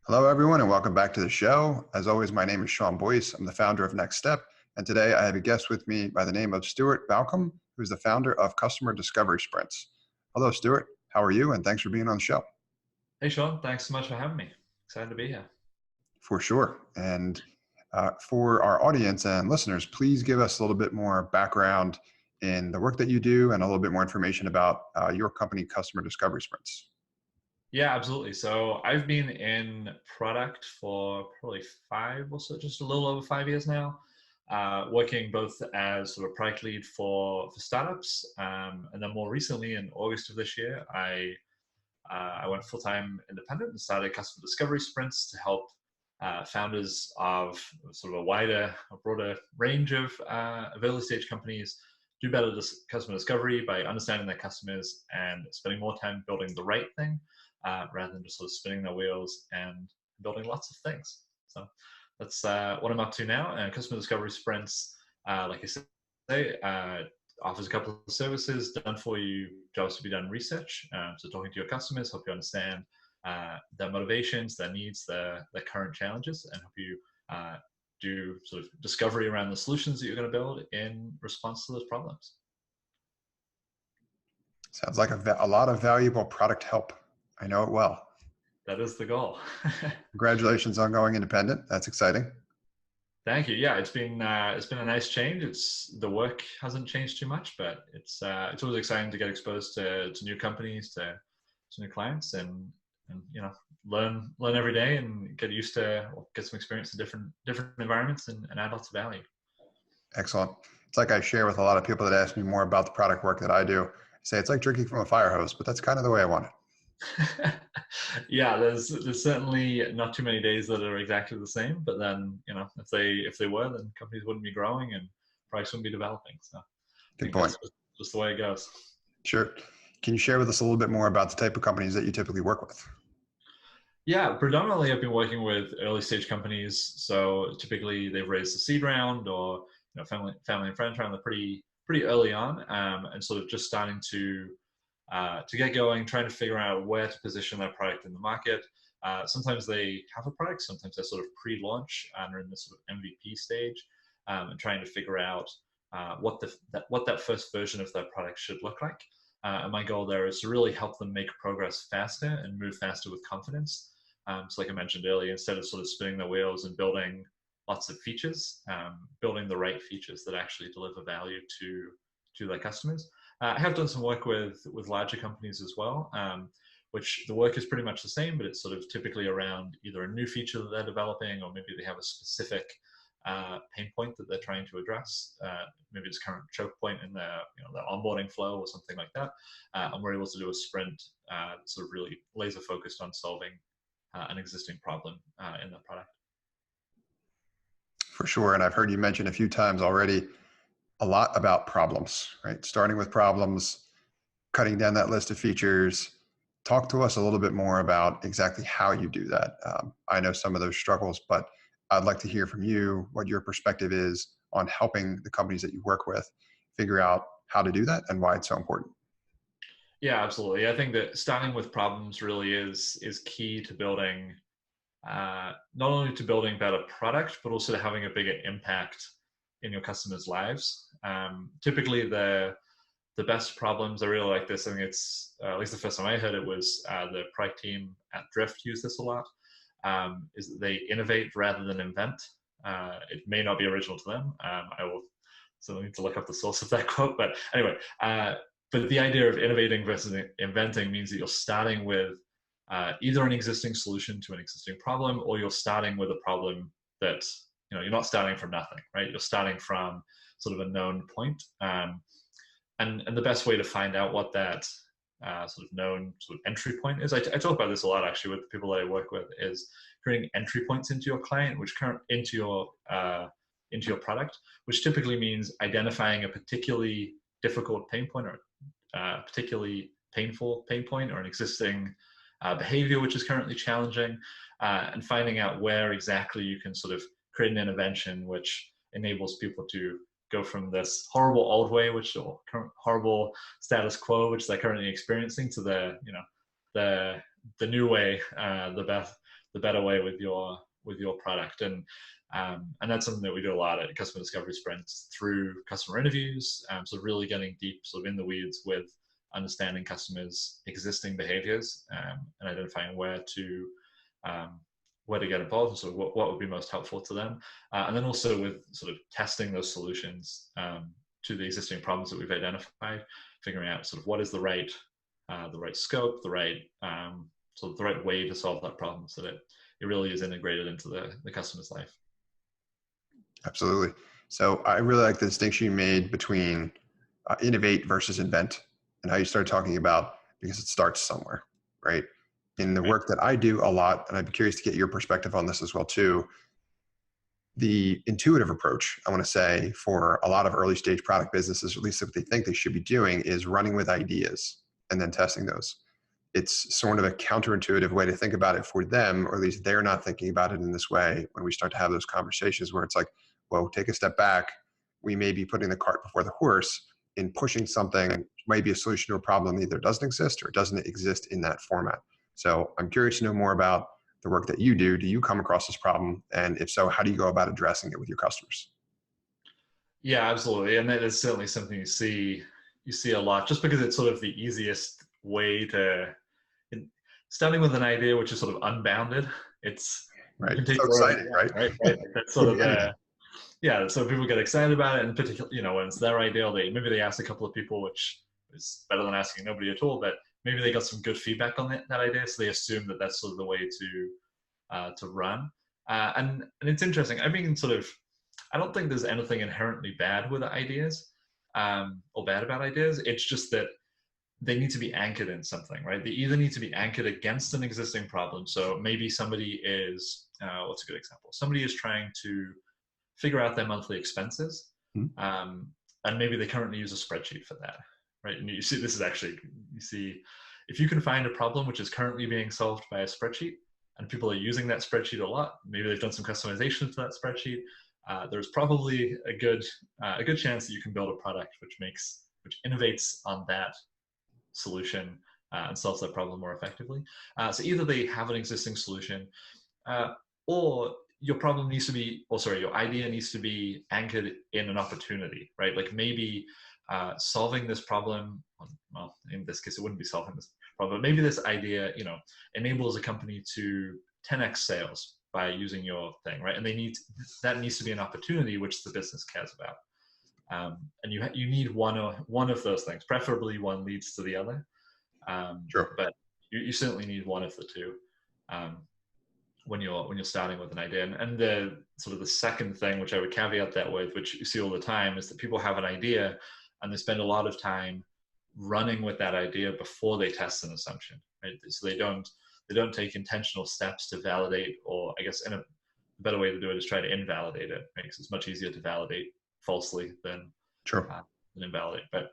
Hello, everyone, and welcome back to the show. As always, my name is Sean Boyce. I'm the founder of NxtStep, and today I have a guest with me by the name of Stuart Balcombe, who's the founder of Customer Discovery Sprints. Hello, Stuart. How are you? And thanks for being on the show. Hey, Sean. Thanks so much for having me. Excited to be here. For sure. And for our audience and listeners, please give us a little bit more background in the work that you do and a little bit more information about your company, Customer Discovery Sprints. Yeah, absolutely. So I've been in product for probably five or so, just a little over 5 years now, working both as sort of product lead for startups, and then more recently in August of this year, I went full-time independent and started customer discovery sprints to help founders of sort of a broader range of early stage companies do better customer discovery by understanding their customers and spending more time building the right thing rather than just sort of spinning their wheels and building lots of things. So that's what I'm up to now. And customer discovery sprints, like I say, offers a couple of services, done for you jobs to be done research. So talking to your customers, help you understand their motivations, their needs, their current challenges, and help you do sort of discovery around the solutions that you're going to build in response to those problems. Sounds like a lot of valuable product help. I know it well. That is the goal. Congratulations on going independent. That's exciting. Thank you. Yeah, it's been a nice change. The work hasn't changed too much, but it's always exciting to get exposed to new companies, to new clients, and learn every day and get some experience in different environments and add lots of value. Excellent. It's like I share with a lot of people that ask me more about the product work that I do. I say it's like drinking from a fire hose, but that's kind of the way I want it. Yeah, there's certainly not too many days that are exactly the same, but then if they were, then companies wouldn't be growing and products wouldn't be developing. So I Good think point. that's just the way it goes. Sure. Can you share with us a little bit more about the type of companies that you typically work with? Yeah, predominantly I've been working with early stage companies. So typically they've raised a seed round or family and friends round. They're pretty early on, and sort of just starting to get going, trying to figure out where to position their product in the market. Sometimes they have a product, sometimes they're sort of pre-launch and are in this sort of MVP stage, and trying to figure out what that first version of their product should look like. And my goal there is to really help them make progress faster and move faster with confidence. So like I mentioned earlier, instead of sort of spinning their wheels and building lots of features, building the right features that actually deliver value to their customers. I have done some work with larger companies as well, which the work is pretty much the same, but it's sort of typically around either a new feature that they're developing, or maybe they have a specific pain point that they're trying to address. Maybe it's current choke point in their onboarding flow or something like that. And we're able to do a sprint sort of really laser focused on solving an existing problem in the product. For sure. And I've heard you mention a few times already a lot about problems, right? Starting with problems, cutting down that list of features. Talk to us a little bit more about exactly how you do that. I know some of those struggles, but I'd like to hear from you what your perspective is on helping the companies that you work with figure out how to do that and why it's so important. Yeah, absolutely. I think that starting with problems really is key to building, not only to building better product, but also to having a bigger impact in your customers' lives. Typically, the best problems, I really like this. I think it's at least the first time I heard it was the product team at Drift use this a lot. Is that they innovate rather than invent. It may not be original to them. I will certainly need to look up the source of that quote, but anyway. But the idea of innovating versus inventing means that you're starting with either an existing solution to an existing problem, or you're starting with a problem that you're not starting from nothing, right? You're starting from sort of a known point. And the best way to find out what that sort of known sort of entry point is, I talk about this a lot actually with the people that I work with, is creating entry points into your client, into your product, which typically means identifying a particularly difficult pain point or particularly painful pain point or an existing behavior which is currently challenging, and finding out where exactly you can sort of create an intervention which enables people to go from this horrible old way, or horrible status quo which they're currently experiencing, to the new way, the the better way with your product. And that's something that we do a lot at customer discovery sprints through customer interviews. So really getting deep sort of in the weeds with understanding customers' existing behaviors, and identifying where to get involved, and sort of what would be most helpful to them. And then also with sort of testing those solutions to the existing problems that we've identified, figuring out sort of what is the right scope, the right way to solve that problem, so that it really is integrated into the customer's life. Absolutely. So I really like the distinction you made between innovate versus invent, and how you started talking about, because it starts somewhere, right? In the work that I do a lot, and I'd be curious to get your perspective on this as well too, the intuitive approach, I want to say, for a lot of early stage product businesses, or at least what they think they should be doing, is running with ideas and then testing those. It's sort of a counterintuitive way to think about it for them, or at least they're not thinking about it in this way when we start to have those conversations where it's like, well, take a step back. We may be putting the cart before the horse in pushing something, maybe a solution to a problem that either doesn't exist or doesn't exist in that format. So I'm curious to know more about the work that you do. Do you come across this problem? And if so, how do you go about addressing it with your customers? Yeah, absolutely. And that is certainly something you see a lot, just because it's sort of the easiest way to, starting with an idea which is sort of unbounded. It's right. So exciting, right? That's sort of yeah. So people get excited about it, and particularly, when it's their idea, maybe they ask a couple of people, which is better than asking nobody at all. But maybe they got some good feedback on that idea, so they assume that that's sort of the way to run. And it's interesting. I mean, I don't think there's anything inherently bad with ideas, or bad about ideas. It's just that they need to be anchored in something, right? They either need to be anchored against an existing problem. So maybe somebody is, what's a good example? Somebody is trying to figure out their monthly expenses, and maybe they currently use a spreadsheet for that, right? And you see, if you can find a problem which is currently being solved by a spreadsheet, and people are using that spreadsheet a lot, maybe they've done some customization to that spreadsheet, there's probably a good chance that you can build a product which innovates on that solution and solves that problem more effectively. So either they have an existing solution, or your idea needs to be anchored in an opportunity, right? Like maybe solving this problem, well, in this case, it wouldn't be solving this problem, but maybe this idea, enables a company to 10x sales by using your thing, right? And that needs to be an opportunity which the business cares about. And you need one of those things. Preferably one leads to the other. Sure. But you certainly need one of the two when you're starting with an idea. And the sort of the second thing, which I would caveat that with, which you see all the time, is that people have an idea and they spend a lot of time running with that idea before they test an assumption, right? So they don't take intentional steps to validate, or I guess a better way to do it is try to invalidate it. Right? 'Cause it's much easier to validate falsely than invalidate. But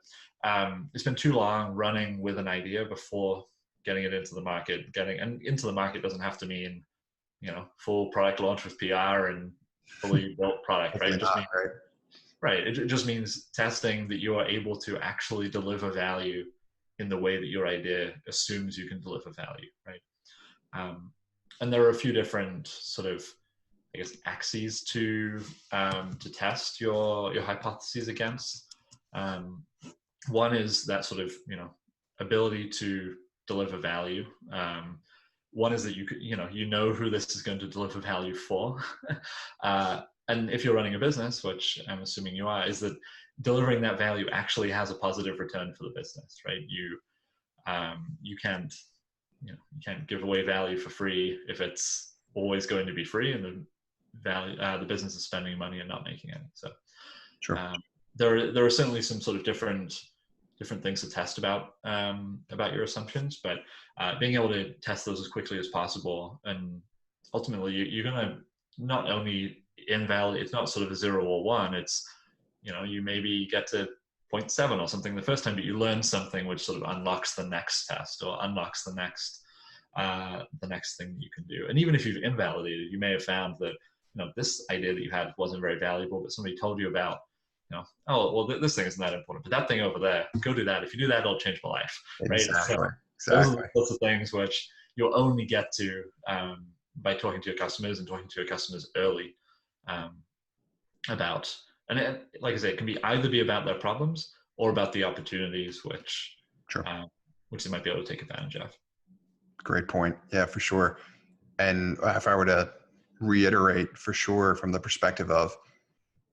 they spend too long running with an idea before getting it into the market. And into the market doesn't have to mean, full product launch with PR and fully built product, right? It just means testing that you are able to actually deliver value in the way that your idea assumes you can deliver value, right? And there are a few different sort of, I guess, axes to test your hypotheses against. One is that sort of ability to deliver value. One is that you know who this is going to deliver value for, and if you're running a business, which I'm assuming you are, is that delivering that value actually has a positive return for the business, right? You can't give away value for free if it's always going to be free, and the business is spending money and not making any. So sure. There are certainly some sort of different things to test about your assumptions, but being able to test those as quickly as possible, and ultimately you're going to not only invalidate. It's not sort of a 0 or 1. It's you maybe get to 0.7 or something the first time, but you learn something which sort of unlocks the next test or unlocks the next thing that you can do. And even if you've invalidated, you may have found that this idea that you had wasn't very valuable, but somebody told you about oh, well, this thing isn't that important, but that thing over there, go do that. If you do that, it'll change my life, right? Exactly. So those are the sorts of things which you'll only get to by talking to your customers and talking to your customers early about, and like I say, it can be either be about their problems or about the opportunities which Sure. Which they might be able to take advantage of. Great point. Yeah, for sure. And if I were to reiterate for sure from the perspective of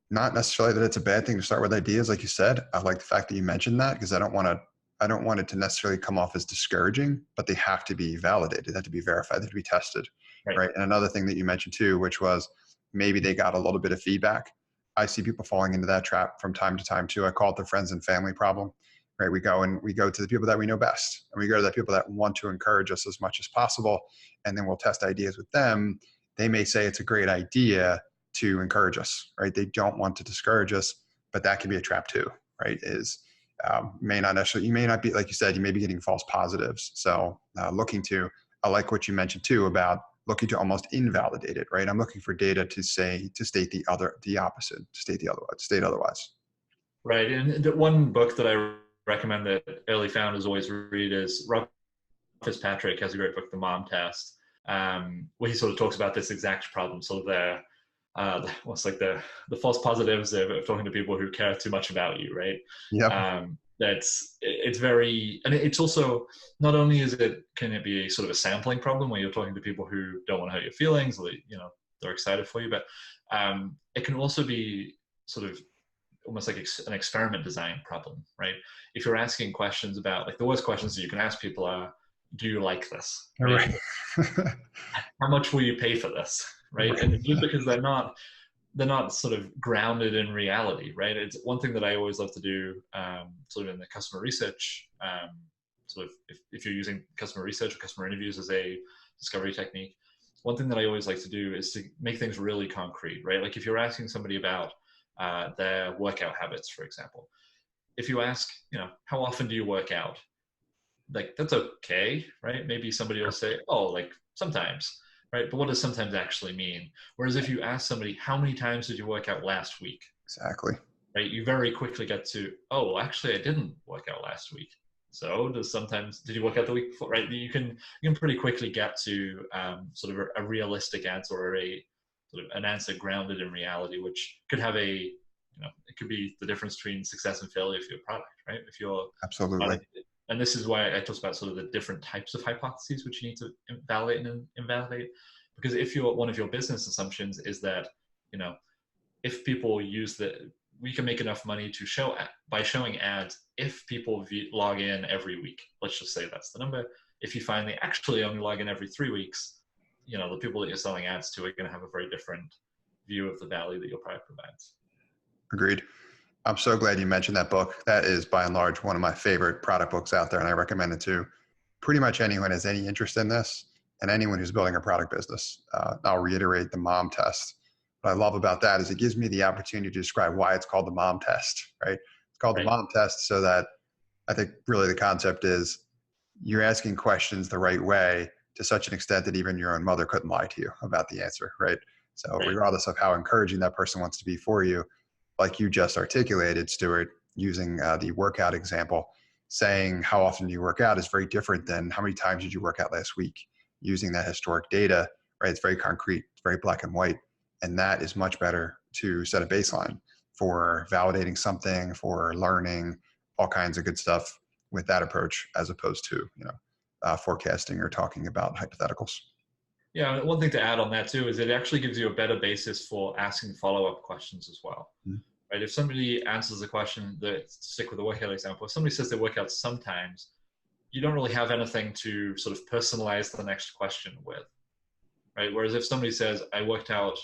not necessarily that it's a bad thing to start with ideas, like you said, I like the fact that you mentioned that because I don't want it to necessarily come off as discouraging, but they have to be validated, they have to be verified, they have to be tested. Right. And another thing that you mentioned too, which was maybe they got a little bit of feedback. I see people falling into that trap from time to time too. I call it the friends and family problem. Right. We go to the people that we know best, and we go to the people that want to encourage us as much as possible. And then we'll test ideas with them. They may say it's a great idea to encourage us, right? They don't want to discourage us, but that can be a trap too, right? May not necessarily, you may not be, like you said, you may be getting false positives. So I like what you mentioned too about looking to almost invalidate it, right? I'm looking for data to state the opposite, to state otherwise. Right. And the one book that I recommend that early founders always read is Rob Fitzpatrick has a great book, The Mom Test, where he sort of talks about this exact problem. So what's like the false positives of talking to people who care too much about you, right? Yep. It's very, and it's also, not only can it be sort of a sampling problem where you're talking to people who don't want to hurt your feelings, or they're excited for you, but it can also be sort of almost like an experiment design problem, right? If you're asking questions about, like, the worst questions that you can ask people are, do you like this? Right? How much will you pay for this? Right? And just because they're not sort of grounded in reality, right? It's one thing that I always love to do, sort of in the customer research, sort of if you're using customer research or customer interviews as a discovery technique, one thing that I always like to do is to make things really concrete, right? Like if you're asking somebody about their workout habits, for example, if you ask, how often do you work out? Like, that's okay, right? Maybe somebody will say, oh, like sometimes, right? But what does sometimes actually mean? Whereas if you ask somebody, how many times did you work out last week? Exactly. Right? You very quickly get to, oh, well, actually, I didn't work out last week. So did you work out the week before? Right? You can pretty quickly get to sort of a realistic answer, or a sort of an answer grounded in reality, which could have it could be the difference between success and failure for your product, right? If you're absolutely. And this is why I talked about sort of the different types of hypotheses which you need to validate and invalidate. Because if one of your business assumptions is that, if people we can make enough money to by showing ads if people log in every week. Let's just say that's the number. If you find they actually only log in every 3 weeks, the people that you're selling ads to are going to have a very different view of the value that your product provides. Agreed. I'm so glad you mentioned that book. That is by and large one of my favorite product books out there, and I recommend it to pretty much anyone who has any interest in this and anyone who's building a product business. I'll reiterate the mom test. What I love about that is it gives me the opportunity to describe why it's called the mom test, right? It's called the mom test so that I think really the concept is you're asking questions the right way to such an extent that even your own mother couldn't lie to you about the answer, right? So regardless of how encouraging that person wants to be for you, like you just articulated, Stuart, using the workout example, saying how often do you work out is very different than how many times did you work out last week. Using that historic data, right? It's very concrete, it's very black and white. And that is much better to set a baseline for validating something, for learning, all kinds of good stuff with that approach, as opposed to, forecasting or talking about hypotheticals. Yeah, one thing to add on that too is it actually gives you a better basis for asking follow-up questions as well. Mm-hmm. Right? If somebody answers a question, stick with the workout example, if somebody says they work out sometimes, you don't really have anything to sort of personalize the next question with, right? Whereas if somebody says, I worked out,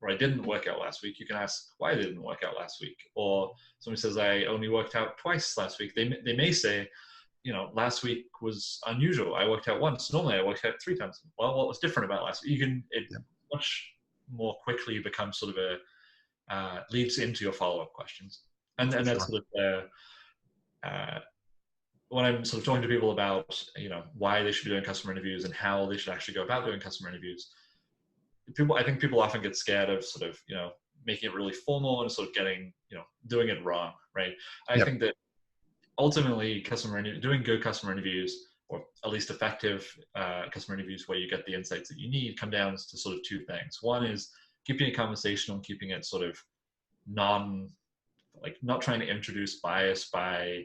or I didn't work out last week, you can ask why I didn't work out last week. Or somebody says, I only worked out twice last week. They may say, last week was unusual. I worked out once. Normally I worked out 3 times. Well, what was different about last week? Much more quickly becomes sort of leads into your follow-up questions. And that's sort of when I'm sort of talking to people about, why they should be doing customer interviews and how they should actually go about doing customer interviews. I think people often get scared of sort of, making it really formal and sort of doing it wrong, right? I think that ultimately doing good customer interviews or at least effective customer interviews where you get the insights that you need come down to sort of two things. One is keeping it conversational and keeping it sort of not trying to introduce bias by,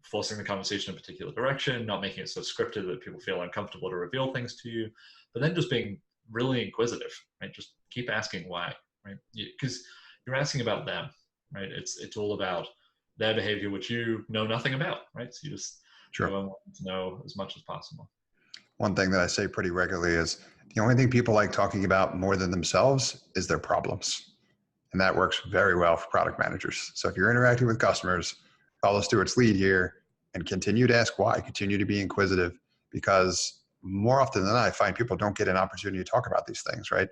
forcing the conversation in a particular direction, not making it so scripted that people feel uncomfortable to reveal things to you, but then just being really inquisitive, right? Just keep asking why, right? Because you're asking about them, right? It's all about their behavior, which you know nothing about, right? So you just go and want to know as much as possible. One thing that I say pretty regularly is the only thing people like talking about more than themselves is their problems. And that works very well for product managers. So if you're interacting with customers, follow Stuart's lead here and continue to ask why, continue to be inquisitive, because more often than not, I find people don't get an opportunity to talk about these things, right?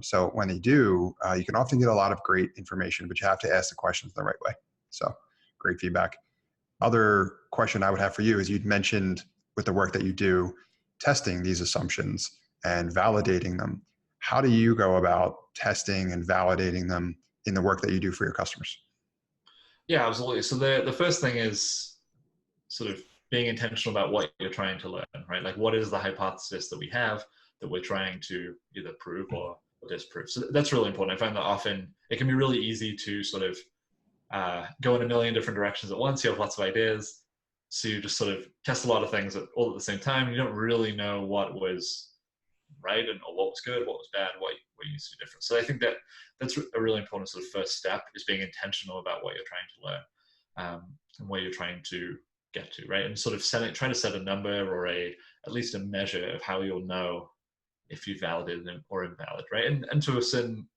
So when they do, you can often get a lot of great information, but you have to ask the questions the right way. So great feedback. Other question I would have for you is you'd mentioned with the work that you do, testing these assumptions and validating them. How do you go about testing and validating them in the work that you do for your customers? Yeah, absolutely. So the first thing is sort of being intentional about what you're trying to learn, right? Like, what is the hypothesis that we have that we're trying to either prove or disprove? So that's really important. I find that often it can be really easy to sort of go in a million different directions at once. You have lots of ideas. So you just sort of test a lot of things all at the same time. You don't really know what was right or what was good, what was bad, what you used to do different. So I think that's a really important sort of first step, is being intentional about what you're trying to learn and where you're trying to get to, right? And sort of trying to set a number or at least a measure of how you'll know if you validated them or invalid, right? And to a certain,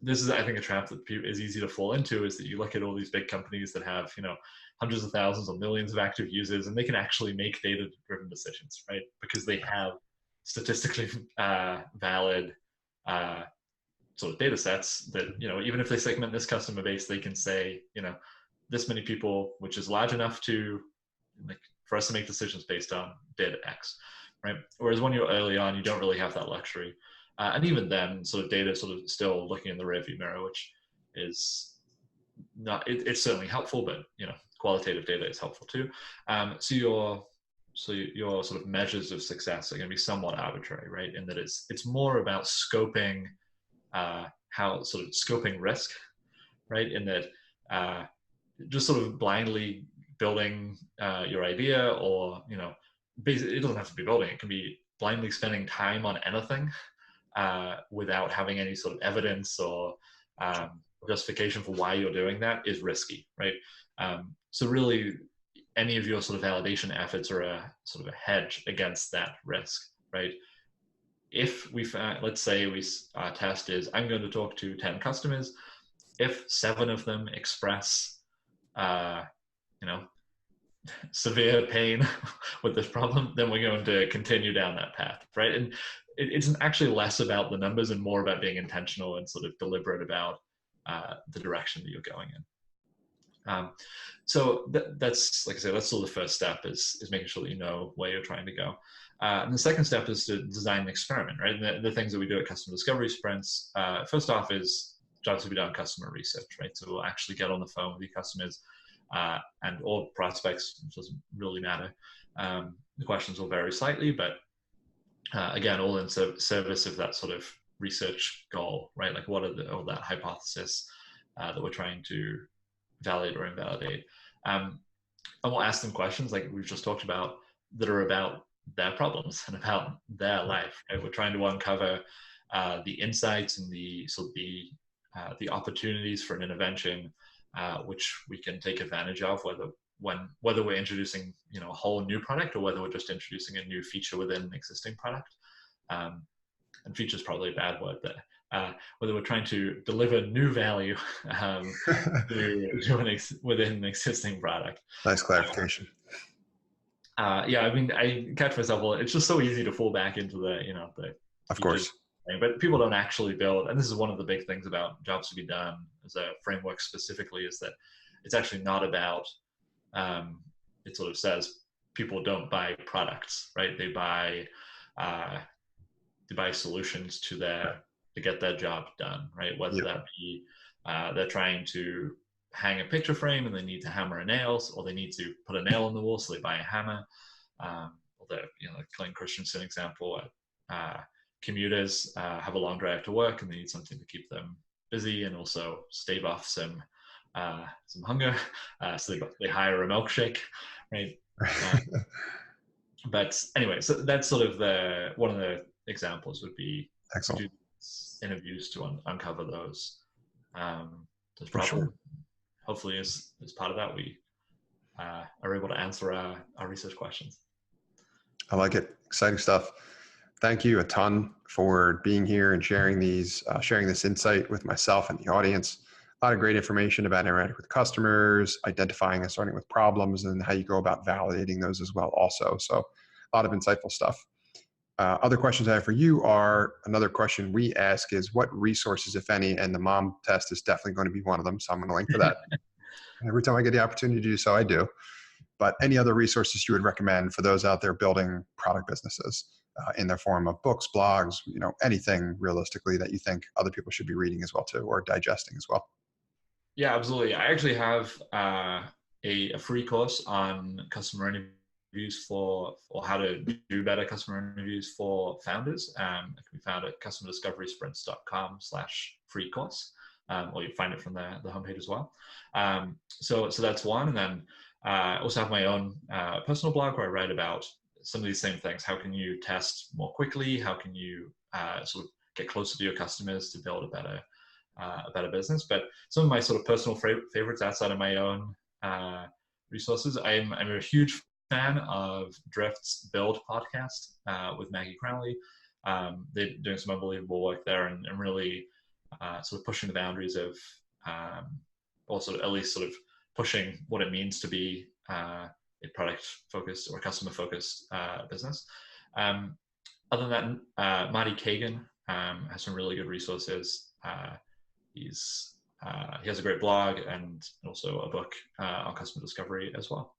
this is, I think, a trap that is easy to fall into, is that you look at all these big companies that have, hundreds of thousands or millions of active users, and they can actually make data-driven decisions, right? Because they have statistically valid sort of data sets that, even if they segment this customer base, they can say, this many people, which is large enough for us to make decisions based on data X, right? Whereas when you're early on, you don't really have that luxury. And even then, sort of data sort of still looking in the rearview mirror, which is not, it's certainly helpful, but, qualitative data is helpful too. So your sort of measures of success are going to be somewhat arbitrary, right? In that it's more about scoping, scoping risk, right? In that just sort of blindly building your idea, or, basically it doesn't have to be building. It can be blindly spending time on anything without having any sort of evidence or justification for why you're doing that is risky, right? So really, any of your sort of validation efforts are a sort of a hedge against that risk, right? If let's say our test is, I'm going to talk to 10 customers. If 7 of them express, severe pain with this problem, then we're going to continue down that path, right? And it's actually less about the numbers and more about being intentional and sort of deliberate about the direction that you're going in. So that's, like I said, that's sort of the first step, is making sure that you know where you're trying to go. And the second step is to design an experiment, right? And the things that we do at customer discovery sprints, first off, is jobs to be done customer research, right? So we'll actually get on the phone with your customers and all prospects. It doesn't really matter. The questions will vary slightly, but again, all in service of that sort of research goal, right? Like, what are all that hypothesis that we're trying to validate or invalidate. And we'll ask them questions like we've just talked about that are about their problems and about their life, right? We're trying to uncover the insights and the opportunities for an intervention, which we can take advantage of, whether we're introducing a whole new product or whether we're just introducing a new feature within an existing product. And feature is probably a bad word there. Whether we're trying to deliver new value within an existing product. Nice clarification. Yeah, I mean, I catch myself, well, it's just so easy to fall back into the Of course. Thing, but people don't actually build, and this is one of the big things about jobs to be done as a framework specifically, is that it's actually not about, it sort of says people don't buy products, right? They buy solutions to get their job done, right? Whether that be they're trying to hang a picture frame and they need to hammer a nail, or they need to put a nail in the wall, so they buy a hammer. Although, the Clayton Christensen example, commuters have a long drive to work and they need something to keep them busy and also stave off some hunger. So they hire a milkshake, right? But anyway, so that's sort of one of the examples would be Excellent. we do interviews to uncover those For problems. sure. Hopefully, as part of that, we are able to answer our research questions. I like it. Exciting stuff. Thank you a ton for being here and sharing this insight with myself and the audience. A lot of great information about interacting with customers, identifying and starting with problems, and how you go about validating those as well also. So a lot of insightful stuff. Other questions I have for you are, another question we ask is, what resources, if any, and the mom test is definitely going to be one of them, so I'm going to link to that. Every time I get the opportunity to do so, I do. But any other resources you would recommend for those out there building product businesses in the form of books, blogs, anything realistically that you think other people should be reading as well too, or digesting as well? Yeah, absolutely. I actually have a free course on customer interviews or how to do better customer interviews for founders. It can be found at customerdiscoverysprints.com/free course, or you find it from the homepage as well. So that's one. And then I also have my own personal blog where I write about some of these same things. How can you test more quickly? How can you sort of get closer to your customers to build a better business? But some of my sort of personal favorites outside of my own resources, I'm a huge fan of Drift's Build podcast with Maggie Crowley. They're doing some unbelievable work there and really sort of pushing the boundaries of, or sort of at least sort of pushing what it means to be a product-focused or customer-focused business. Other than that, Marty Cagan has some really good resources. He has a great blog and also a book on customer discovery as well.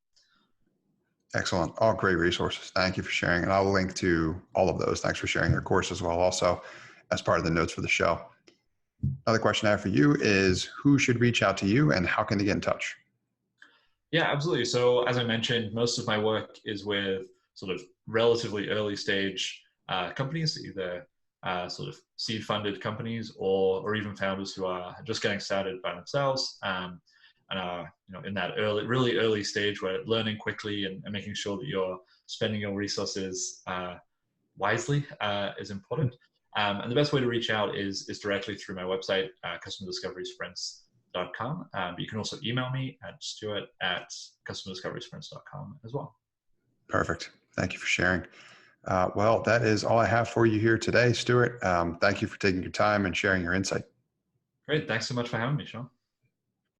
Excellent. All great resources. Thank you for sharing. And I'll link to all of those. Thanks for sharing your course as well, also as part of the notes for the show. Another question I have for you is, who should reach out to you and how can they get in touch? Yeah, absolutely. So as I mentioned, most of my work is with sort of relatively early stage companies, either sort of seed funded companies or even founders who are just getting started by themselves and are in that really early stage where learning quickly and making sure that you're spending your resources wisely is important. And the best way to reach out is directly through my website, customerdiscoverysprints.com. But you can also email me at stuart@customerdiscoverysprints.com as well. Perfect. Thank you for sharing. Well, that is all I have for you here today, Stuart. Thank you for taking your time and sharing your insight. Great. Thanks so much for having me, Sean.